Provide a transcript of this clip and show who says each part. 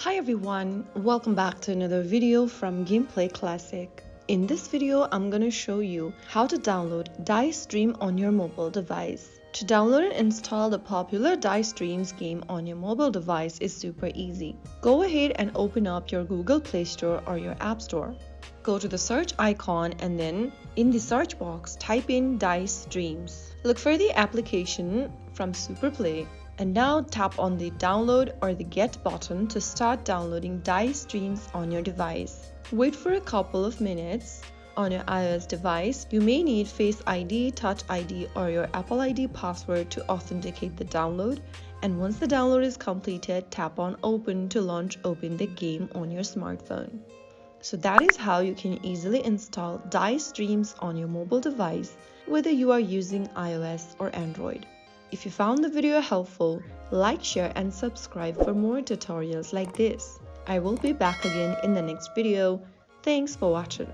Speaker 1: Hi everyone, welcome back to another video from Gameplay Classic. In this video, I'm gonna show you how to download Dice Dream on your mobile device. To download and install the popular Dice Dreams game on your mobile device is super easy. Go ahead and open up your Google Play Store or your App Store. Go to the search icon and then in the search box type in Dice Dreams. Look for the application from SuperPlay. And now tap on the download or the get button to start downloading Dice Dreams on your device. Wait for a couple of minutes. On your iOS device, you may need Face ID, Touch ID or your Apple ID password to authenticate the download. And once the download is completed, tap on Open to launch open the game on your smartphone. So that is how you can easily install Dice Dreams on your mobile device, whether you are using iOS or Android. If you found the video helpful, like, share and subscribe for more tutorials like this. I will be back again in the next video. Thanks for watching.